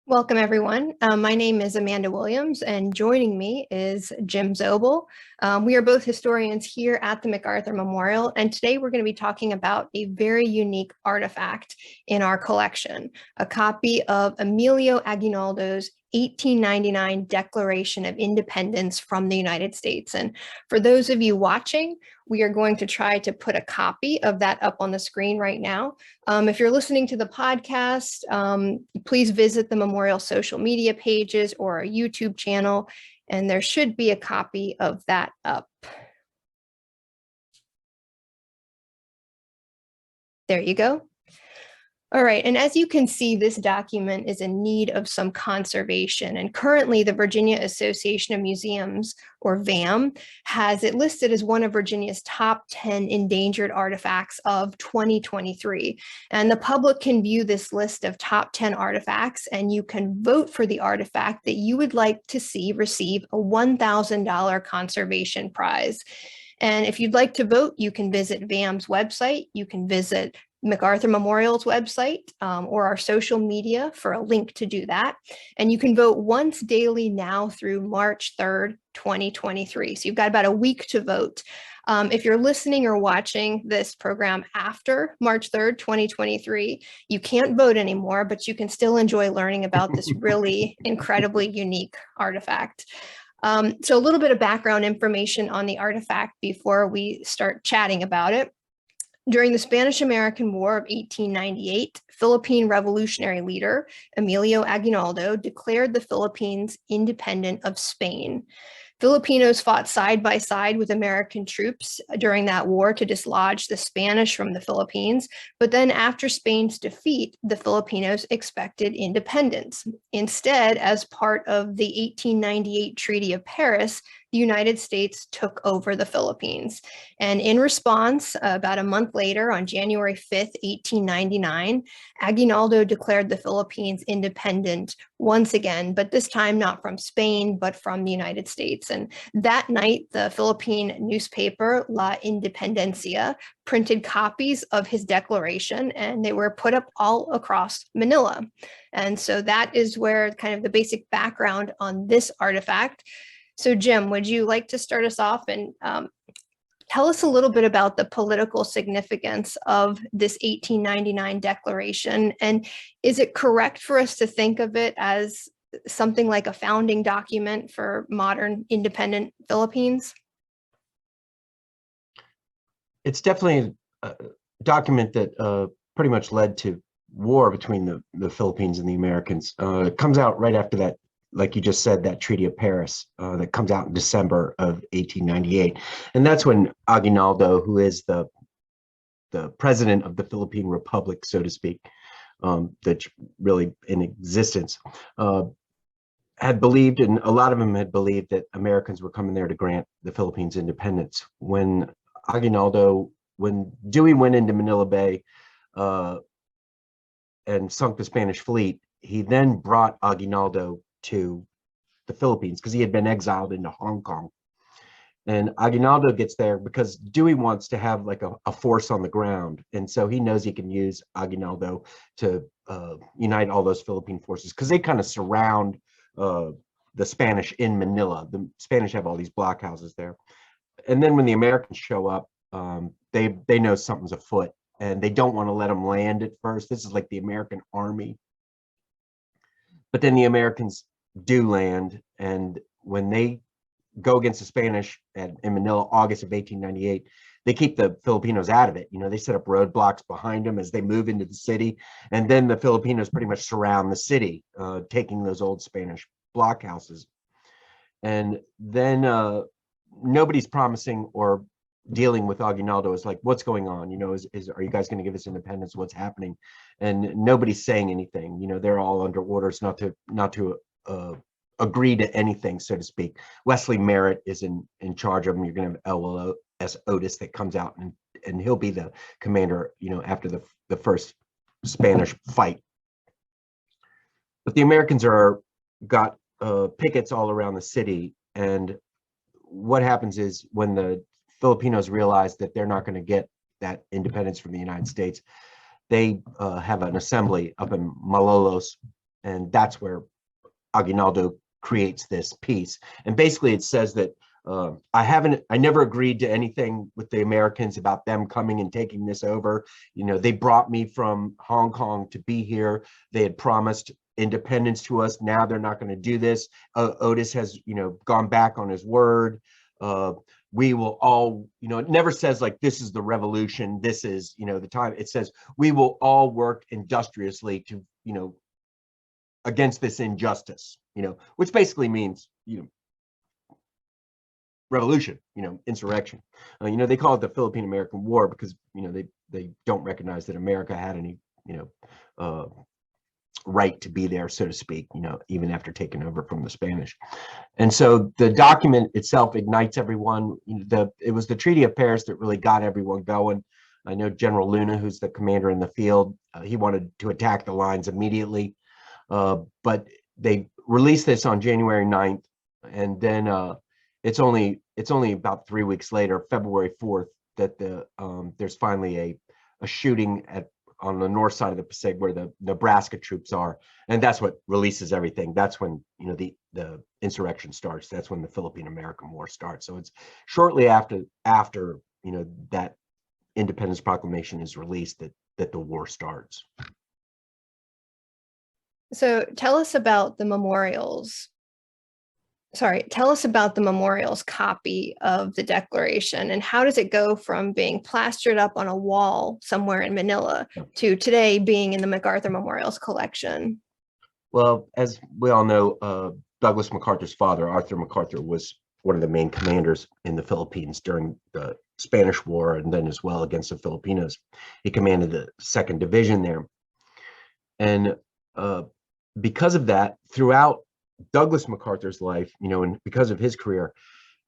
Welcome, everyone. My name is Amanda Williams, and joining me is Jim Zobel. We are both historians here at the MacArthur Memorial, and today we're going to be talking about a very unique artifact in our collection, a copy of Emilio Aguinaldo's 1899 Declaration of Independence from the United States. And for those of you watching, we are going to try to put a copy of that up on the screen right now. If you're listening to the podcast, please visit the Memorial social media pages or our YouTube channel, and there should be a copy of that up. There you go. All right, and as you can see, this document is in need of some conservation, and currently the Virginia Association of Museums, or VAM, has it listed as one of Virginia's top 10 endangered artifacts of 2023. And the public can view this list of top 10 artifacts, and you can vote for the artifact that you would like to see receive a $1,000 conservation prize. And if you'd like to vote, you can visit VAM's website, you can visit MacArthur Memorial's website or our social media for a link to do that. And you can vote once daily now through March 3rd, 2023. So you've got about a week to vote. If you're listening or watching this program after March 3rd, 2023, you can't vote anymore, but you can still enjoy learning about this really incredibly unique artifact. So a little bit of background information on the artifact before we start chatting about it. During the Spanish-American War of 1898, Philippine Revolutionary leader Emilio Aguinaldo declared the Philippines independent of Spain. Filipinos fought side by side with American troops during that war to dislodge the Spanish from the Philippines. But then after Spain's defeat, the Filipinos expected independence. Instead, as part of the 1898 Treaty of Paris, the United States took over the Philippines. And in response, about a month later, on January 5th, 1899, Aguinaldo declared the Philippines independent once again, but this time not from Spain, but from the United States. And that night, the Philippine newspaper La Independencia printed copies of his declaration, and they were put up all across Manila. And so that is where kind of the basic background on this artifact. So Jim, would you like to start us off and tell us a little bit about the political significance of this 1899 declaration? And is it correct for us to think of it as something like a founding document for modern independent Philippines? It's definitely a document that pretty much led to war between the Philippines and the Americans. It comes out right after that, like you just said, that Treaty of Paris that comes out in December of 1898. And that's when Aguinaldo, who is the president of the Philippine Republic, so to speak, that's really in existence, had believed, and a lot of them had believed, that Americans were coming there to grant the Philippines independence. When Dewey went into Manila Bay and sunk the Spanish fleet, he then brought Aguinaldo to the Philippines because he had been exiled into Hong Kong. And Aguinaldo gets there because Dewey wants to have like a force on the ground. And so he knows he can use Aguinaldo to unite all those Philippine forces, because they kind of surround the Spanish in Manila. The Spanish have all these blockhouses there. And then when the Americans show up, they know something's afoot, and they don't want to let them land at first. This is like the American army. But then the Americans do land, and when they go against the Spanish in Manila, August of 1898, they keep the Filipinos out of it. You know, they set up roadblocks behind them as they move into the city, and then the Filipinos pretty much surround the city, taking those old Spanish blockhouses. And then nobody's promising or dealing with Aguinaldo. Is like, what's going on? You know, are you guys going to give us independence? What's happening? And nobody's saying anything. You know, they're all under orders not to agree to anything, so to speak. Wesley Merritt is in charge of them. You're going to have L.S. Otis that comes out, and he'll be the commander, you know, after the first Spanish fight. But the Americans got pickets all around the city, and what happens is, when the Filipinos realize that they're not going to get that independence from the United States, they have an assembly up in Malolos, And that's where Aguinaldo creates this piece. And basically it says that I never agreed to anything with the Americans about them coming and taking this over. You know, they brought me from Hong Kong to be here. They had promised independence to us. Now they're not going to do this. Otis has, you know, gone back on his word. We will all, you know, it never says like, this is the revolution. This is, you know, the time. It says we will all work industriously to, you know, against this injustice, you know, which basically means, you know, revolution, you know, insurrection. You know, they call it the Philippine American War because, you know, they don't recognize that America had any, you know, right to be there, so to speak, you know, even after taking over from the Spanish. And so the document itself ignites everyone. It was the Treaty of Paris that really got everyone going. I know General Luna, who's the commander in the field, he wanted to attack the lines immediately, but they released this on January 9th, and then it's only about 3 weeks later, February 4th, that there's finally a shooting on the north side of the Pacific where the Nebraska troops are, and that's what releases everything. That's when, you know, the insurrection starts. That's when the Philippine American War starts. So it's shortly after you know, that Independence Proclamation is released that the war starts. So tell us about the memorials. Tell us about the memorial's copy of the Declaration, and how does it go from being plastered up on a wall somewhere in Manila to today being in the MacArthur Memorial's collection? Well, as we all know, Douglas MacArthur's father, Arthur MacArthur, was one of the main commanders in the Philippines during the Spanish War, and then as well against the Filipinos. He commanded the 2nd Division there. And because of that, throughout Douglas MacArthur's life, you know, and because of his career,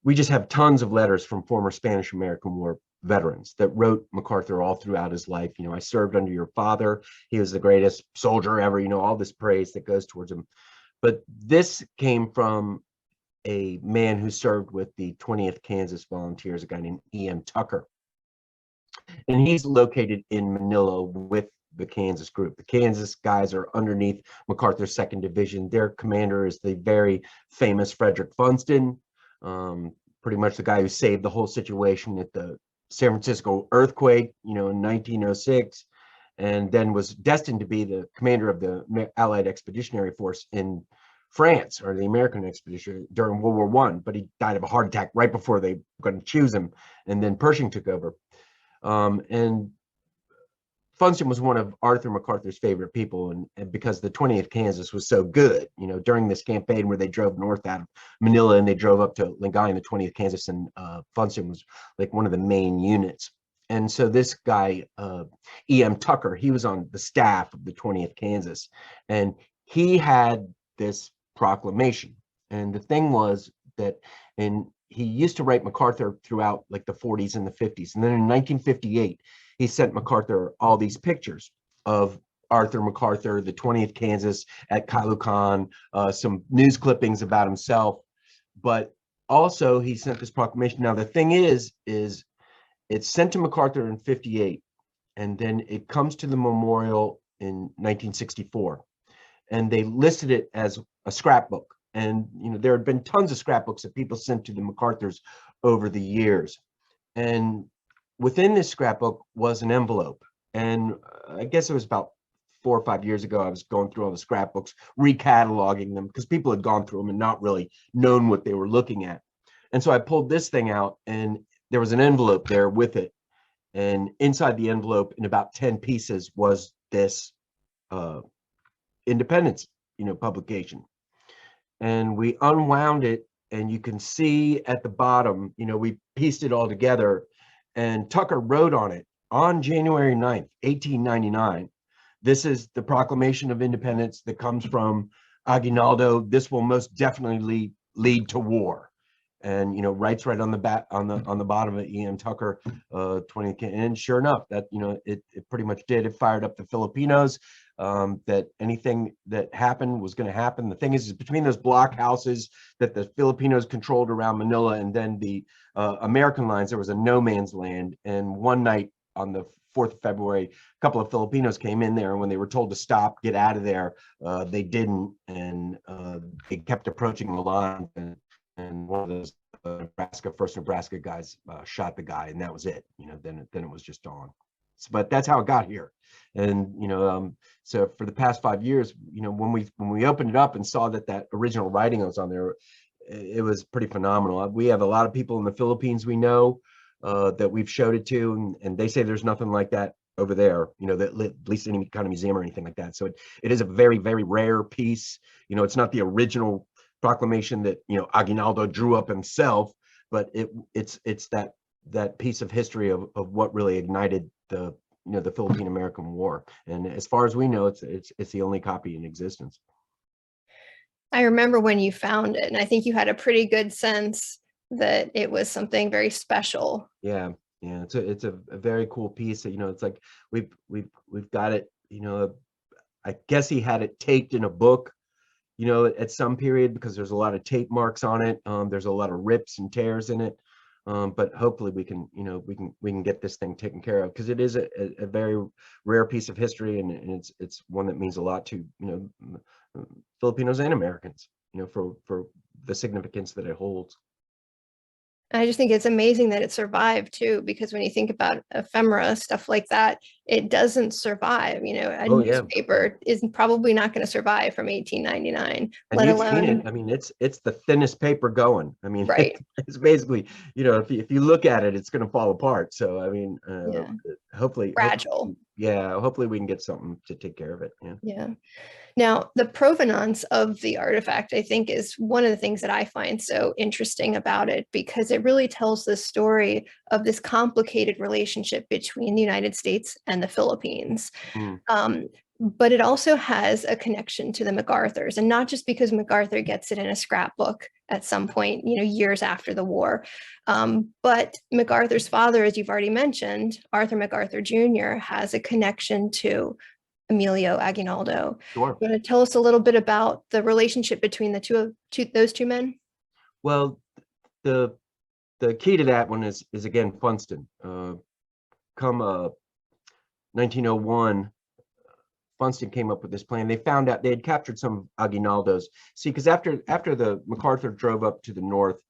we just have tons of letters from former Spanish-American War veterans that wrote MacArthur all throughout his life. You know, I served under your father. He was the greatest soldier ever, you know, all this praise that goes towards him. But this came from a man who served with the 20th Kansas Volunteers, a guy named E.M. Tucker. And he's located in Manila with the Kansas group. The Kansas guys are underneath MacArthur's 2nd Division. Their commander is the very famous Frederick Funston, pretty much the guy who saved the whole situation at the San Francisco earthquake, you know, in 1906, and then was destined to be the commander of the Allied Expeditionary Force in France, or the American expedition during World War I, but he died of a heart attack right before they were going to choose him, and then Pershing took over. And Funston was one of Arthur MacArthur's favorite people, and because the 20th Kansas was so good, you know, during this campaign where they drove north out of Manila and they drove up to Lingayen in the 20th Kansas, and Funston was like one of the main units. And so this guy, E.M. Tucker, he was on the staff of the 20th Kansas, and he had this proclamation. And the thing was that he used to write MacArthur throughout like the 40s and the 50s. And then in 1958, he sent MacArthur all these pictures of Arthur MacArthur, the 20th Kansas at Caloocan, some news clippings about himself. But also he sent this proclamation. Now, the thing is it's sent to MacArthur in 58, and then it comes to the memorial in 1964. And they listed it as a scrapbook. And, you know, there had been tons of scrapbooks that people sent to the MacArthurs over the years. And within this scrapbook was an envelope. And I guess it was about 4 or 5 years ago, I was going through all the scrapbooks, recataloging them, because people had gone through them and not really known what they were looking at. And so I pulled this thing out, and there was an envelope there with it. And inside the envelope, in about 10 pieces, was this Independence, you know, publication. And we unwound it, and you can see at the bottom, you know, we pieced it all together, and Tucker wrote on it on January 9th, 1899. This is the Proclamation of Independence that comes from Aguinaldo. This will most definitely lead to war. And, you know, writes right on the back, on the bottom of E.M. Tucker, 20, and sure enough, that, you know, it pretty much did. It fired up the Filipinos, that anything that happened was going to happen. The thing is between those block houses that the Filipinos controlled around Manila and then the American lines, there was a no man's land. And one night on the 4th of February, a couple of Filipinos came in there, and when they were told to stop, get out of there, they didn't, and they kept approaching the line, and one of those first Nebraska guys shot the guy, and that was it. Then it was just on. But that's how it got here. And so for the past 5 years, when we opened it up and saw that original writing was on there, it was pretty phenomenal. We have a lot of people in the Philippines we know that we've showed it to, and they say there's nothing like that over there, that at least any kind of museum or anything like that. So it is a very, very rare piece. It's not the original proclamation that Aguinaldo drew up himself, but it's that piece of history of what really ignited the Philippine American War. And as far as we know, it's the only copy in existence. I remember when you found it, and I think you had a pretty good sense that it was something very special. Yeah, it's a very cool piece. It's like we've got it. I guess he had it taped in a book, at some period, because there's a lot of tape marks on it. There's a lot of rips and tears in it. But hopefully we can get this thing taken care of, because it is a very rare piece of history, and it's one that means a lot to Filipinos and Americans, for the significance that it holds. I just think it's amazing that it survived too, because when you think about ephemera, stuff like that, it doesn't survive. A newspaper is probably not going to survive from 1899, and let you've alone. Seen it. I mean, it's the thinnest paper going. I mean, right. It's basically, if you look at it, it's going to fall apart. So I mean, hopefully, fragile. Hopefully we can get something to take care of it. Yeah. Now, the provenance of the artifact, I think, is one of the things that I find so interesting about it, because it really tells the story of this complicated relationship between the United States and the Philippines. But it also has a connection to the MacArthurs, and not just because MacArthur gets it in a scrapbook at some point, years after the war. But MacArthur's father, as you've already mentioned, Arthur MacArthur Jr., has a connection to Emilio Aguinaldo. Sure. You want to tell us a little bit about the relationship between those two men? Well, the key to that one is again Funston. Come 1901, Funston came up with this plan. They found out they had captured some Aguinaldos. See, because after the MacArthur drove up to the north,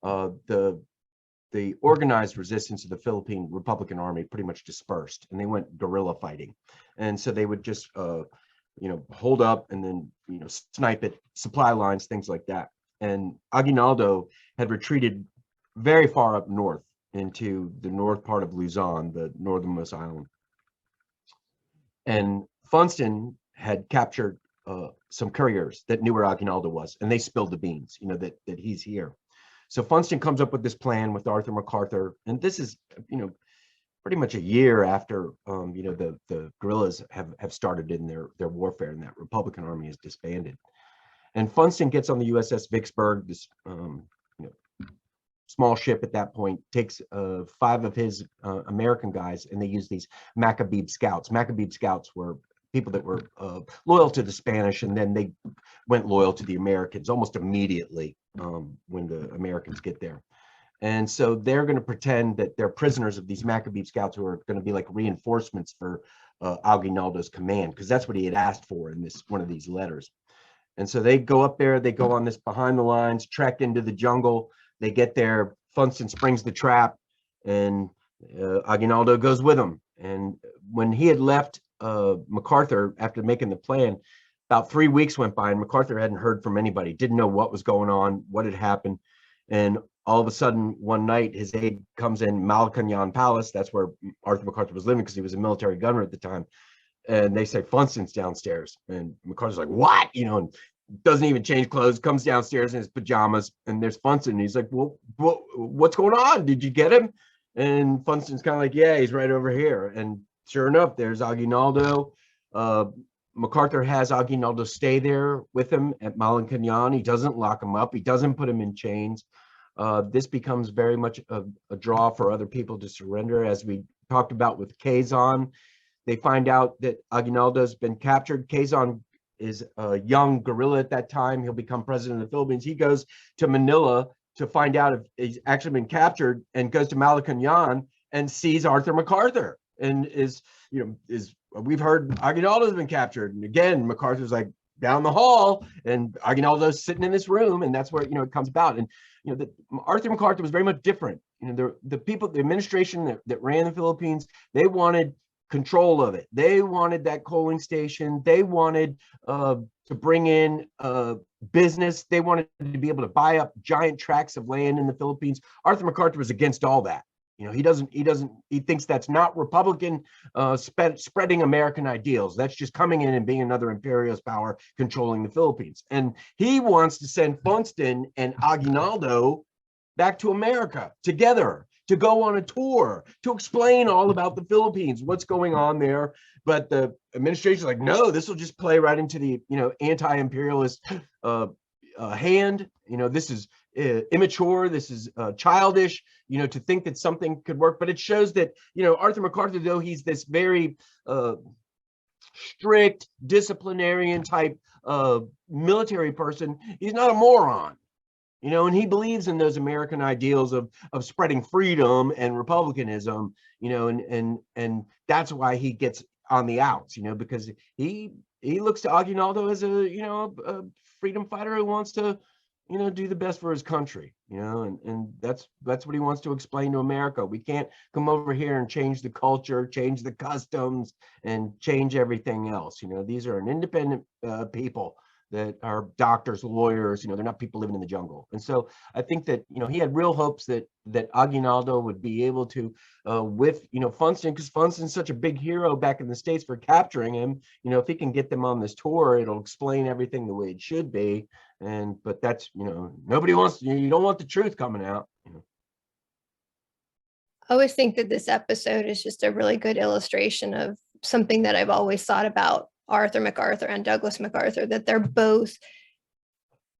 the organized resistance of the Philippine Republican Army pretty much dispersed, and they went guerrilla fighting. And so they would just, hold up and then, snipe at supply lines, things like that. And Aguinaldo had retreated very far up north into the north part of Luzon, the northernmost island. And Funston had captured some couriers that knew where Aguinaldo was, and they spilled the beans, that he's here. So Funston comes up with this plan with Arthur MacArthur, and this is, pretty much a year after, the guerrillas have started in their warfare, and that Republican Army is disbanded. And Funston gets on the USS Vicksburg, this, small ship at that point, takes 5 of his American guys, and they use these Macabebe scouts. Macabebe scouts were people that were loyal to the Spanish, and then they went loyal to the Americans almost immediately when the Americans get there. And so they're going to pretend that they're prisoners of these Macabebe scouts, who are going to be like reinforcements for Aguinaldo's command, because that's what he had asked for in one of these letters. And so they go up there, they go on this behind the lines trek into the jungle. They get there, Funston springs the trap, and Aguinaldo goes with them. And when he had left MacArthur after making the plan, about 3 weeks went by, and MacArthur hadn't heard from anybody, didn't know what was going on, what had happened. And all of a sudden, one night, his aide comes in Malacañan Palace. That's where Arthur MacArthur was living, because he was a military governor at the time. And they say, Funston's downstairs. And MacArthur's like, what? And doesn't even change clothes, comes downstairs in his pajamas, and there's Funston. And he's like, well, what's going on? Did you get him? And Funston's kind of like, yeah, he's right over here. And sure enough, there's Aguinaldo. MacArthur has Aguinaldo stay there with him at Malacañan. He doesn't lock him up. He doesn't put him in chains. This becomes very much a draw for other people to surrender. As we talked about with Quezon, they find out that Aguinaldo's been captured. Quezon is a young guerrilla at that time. He'll become president of the Philippines. He goes to Manila to find out if he's actually been captured, and goes to Malacañan and sees Arthur MacArthur. and we've heard Aguinaldo's been captured, and again MacArthur's like down the hall, and Aguinaldo's sitting in this room, and that's where it comes about. And Arthur MacArthur was very much different. The people, the administration that ran the Philippines, they wanted control of it. They wanted that coaling station. They wanted to bring in business. They wanted to be able to buy up giant tracts of land in the Philippines. Arthur MacArthur was against all that. He thinks that's not Republican spreading American ideals. That's just coming in and being another imperialist power controlling the Philippines. And he wants to send Funston and Aguinaldo back to America together to go on a tour to explain all about the Philippines, what's going on there. But the administration's like, no, this will just play right into the anti-imperialist hand. This is immature, this is childish, to think that something could work. But it shows that Arthur MacArthur, though he's this very strict disciplinarian type military person, he's not a moron. And he believes in those American ideals of spreading freedom and republicanism, and that's why he gets on the outs, because he looks to Aguinaldo as a freedom fighter who wants to, do the best for his country, and that's what he wants to explain to America. We can't come over here and change the culture, change the customs, and change everything else. These are an independent people that are doctors, lawyers, they're not people living in the jungle. And so I think that, he had real hopes that Aguinaldo would be able to, with, Funston, because Funston's such a big hero back in the States for capturing him, if he can get them on this tour, it'll explain everything the way it should be. But that's, nobody wants, you don't want the truth coming out. I always think that this episode is just a really good illustration of something that I've always thought about Arthur MacArthur and Douglas MacArthur, that they're both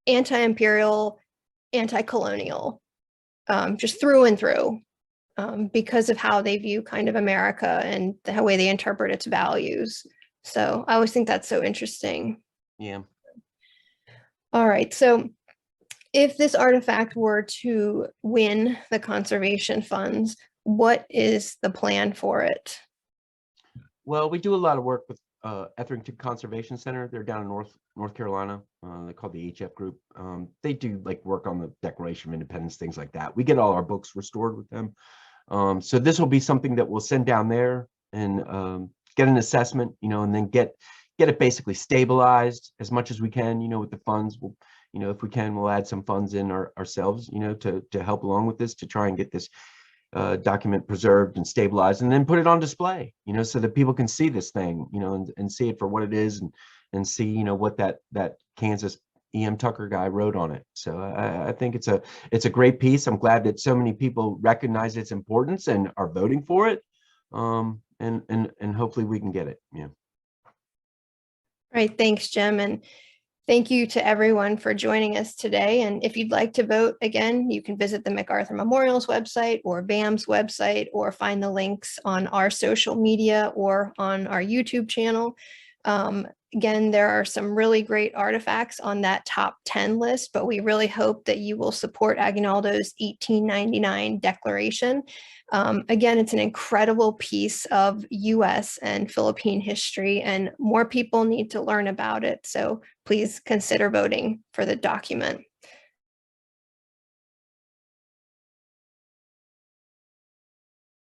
anti-imperial, anti-colonial, just through and through, because of how they view kind of America and the way they interpret its values. So I always think that's so interesting. Yeah. All right. So if this artifact were to win the conservation funds, what is the plan for it? Well, we do a lot of work with Etherington Conservation Center. They're down in North Carolina. They're called the HF Group. They do work on the Declaration of Independence, things like that. We get all our books restored with them. So this will be something that we'll send down there and get an assessment, and then get it basically stabilized as much as we can, with the funds. We'll, if we can, we'll add some funds in ourselves, to help along with this, to try and get this document preserved and stabilized, and then put it on display, so that people can see this thing, and see it for what it is, and see, what that Kansas E.M. Tucker guy wrote on it. So I think it's a great piece. I'm glad that so many people recognize its importance and are voting for it. And hopefully we can get it. Yeah. All right. Thanks, Jim. And thank you to everyone for joining us today. And if you'd like to vote again, you can visit the MacArthur Memorial's website or VAM's website, or find the links on our social media or on our YouTube channel. Again, there are some really great artifacts on that top 10 list, but we really hope that you will support Aguinaldo's 1899 Declaration. Again, it's an incredible piece of US and Philippine history, and more people need to learn about it. So please consider voting for the document.